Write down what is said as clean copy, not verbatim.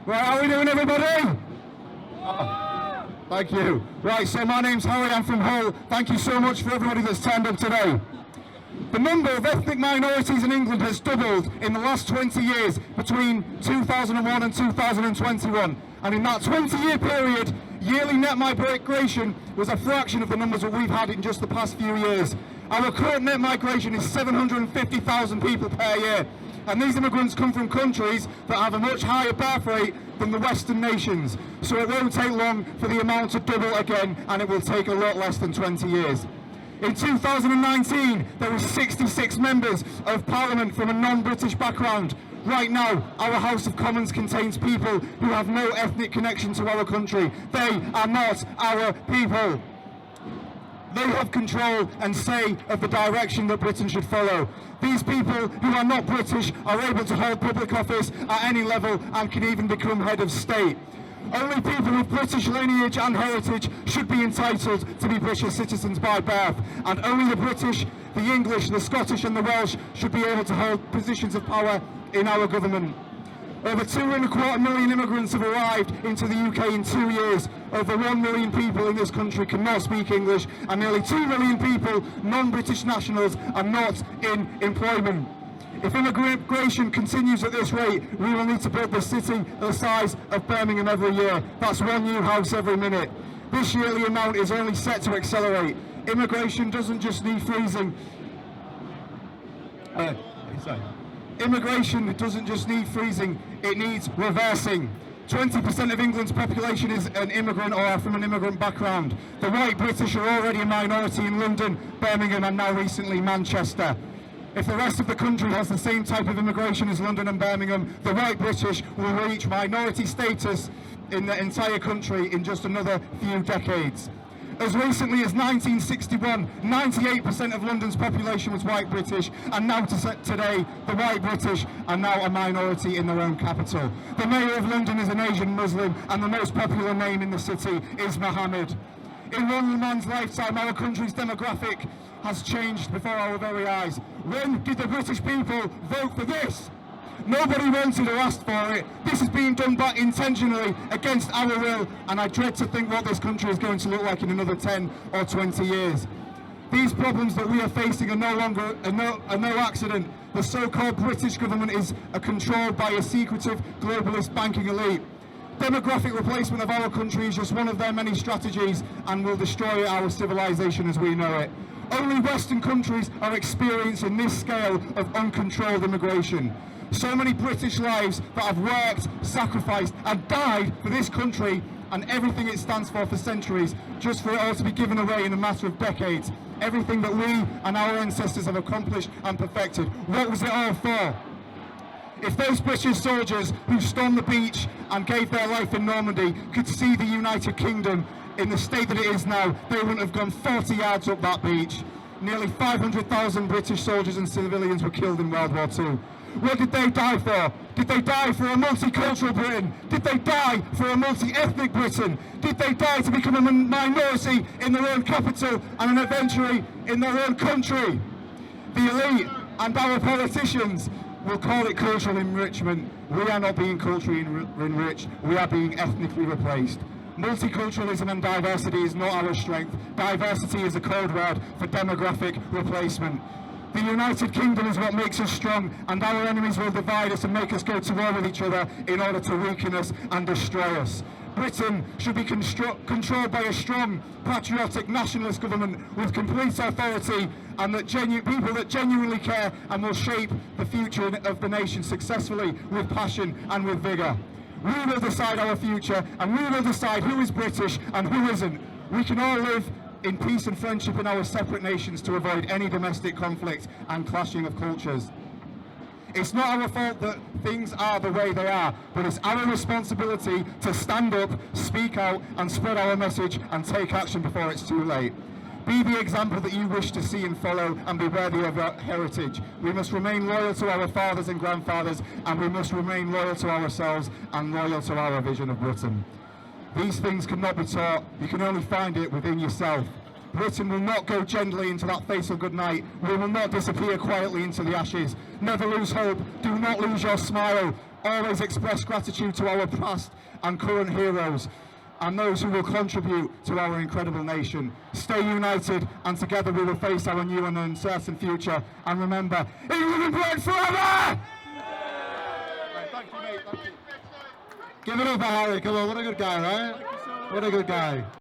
Right, how are we doing, everybody? Thank you. Right, so my name's Harry, I'm from Hull. Thank you so much for everybody that's turned up today. The number of ethnic minorities in England has doubled in the last 20 years, between 2001 and 2021. And in that 20-year period, yearly net migration was a fraction of the numbers that we've had in just the past few years. Our current net migration is 750,000 people per year. And these immigrants come from countries that have a much higher birth rate than the Western nations. So it won't take long for the amount to double again, and it will take a lot less than 20 years. In 2019, there were 66 members of Parliament from a non-British background. Right now, our House of Commons contains people who have no ethnic connection to our country. They are not our people. They have control and say of the direction that Britain should follow. These people who are not British are able to hold public office at any level and can even become head of state. Only people with British lineage and heritage should be entitled to be British citizens by birth, and only the British, the English, the Scottish and the Welsh should be able to hold positions of power in our government. Over 2.25 million immigrants have arrived into the UK in 2 years. Over 1 million people in this country cannot speak English, and nearly 2 million people, non-British nationals, are not in employment. If immigration continues at this rate, we will need to build the city the size of Birmingham every year. That's one new house every minute. This yearly amount is only set to accelerate. Immigration doesn't just need freezing. Immigration doesn't just need freezing, it needs reversing. 20% of England's population is an immigrant or from an immigrant background. The white British are already a minority in London, Birmingham and now recently Manchester. If the rest of the country has the same type of immigration as London and Birmingham, the white British will reach minority status in the entire country in just another few decades. As recently as 1961, 98% of London's population was white British, and now today, the white British are now a minority in their own capital. The Mayor of London is an Asian Muslim, and the most popular name in the city is Mohammed. In one man's lifetime, our country's demographic has changed before our very eyes. When did the British people vote for this? Nobody wanted or asked for it. This is being done back intentionally against our will, and I dread to think what this country is going to look like in another 10 or 20 years. These problems that we are facing are no accident. The so-called British government is controlled by a secretive globalist banking elite. Demographic replacement of our country is just one of their many strategies and will destroy our civilization as we know it. Only Western countries are experiencing this scale of uncontrolled immigration. So many British lives that have worked, sacrificed and died for this country and everything it stands for centuries, just for it all to be given away in a matter of decades. Everything that we and our ancestors have accomplished and perfected. What was it all for? If those British soldiers who stormed the beach and gave their life in Normandy could see the United Kingdom in the state that it is now, they wouldn't have gone 40 yards up that beach. Nearly 500,000 British soldiers and civilians were killed in World War II. What did they die for? Did they die for a multicultural Britain? Did they die for a multi-ethnic Britain? Did they die to become a minority in their own capital and eventually in their own country? The elite and our politicians will call it cultural enrichment. We are not being culturally enriched, we are being ethnically replaced. Multiculturalism and diversity is not our strength. Diversity is a code word for demographic replacement. The United Kingdom is what makes us strong, and our enemies will divide us and make us go to war with each other in order to weaken us and destroy us. Britain should be controlled by a strong, patriotic, nationalist government with complete authority and that people that genuinely care and will shape the future of the nation successfully with passion and with vigour. We will decide our future, and we will decide who is British and who isn't. We can all live in peace and friendship in our separate nations to avoid any domestic conflict and clashing of cultures. It's not our fault that things are the way they are, but it's our responsibility to stand up, speak out and spread our message and take action before it's too late. Be the example that you wish to see and follow, and be worthy of our heritage. We must remain loyal to our fathers and grandfathers, and we must remain loyal to ourselves and loyal to our vision of Britain. These things cannot be taught, you can only find it within yourself. Britain will not go gently into that fatal good night. We will not disappear quietly into the ashes. Never lose hope, do not lose your smile. Always express gratitude to our past and current heroes and those who will contribute to our incredible nation. Stay united, and together we will face our new and uncertain future. And remember, England and Britain forever! Right, thank you, mate. Thank you. Give it up for Harry. Come on, what a good guy, right? What a good guy.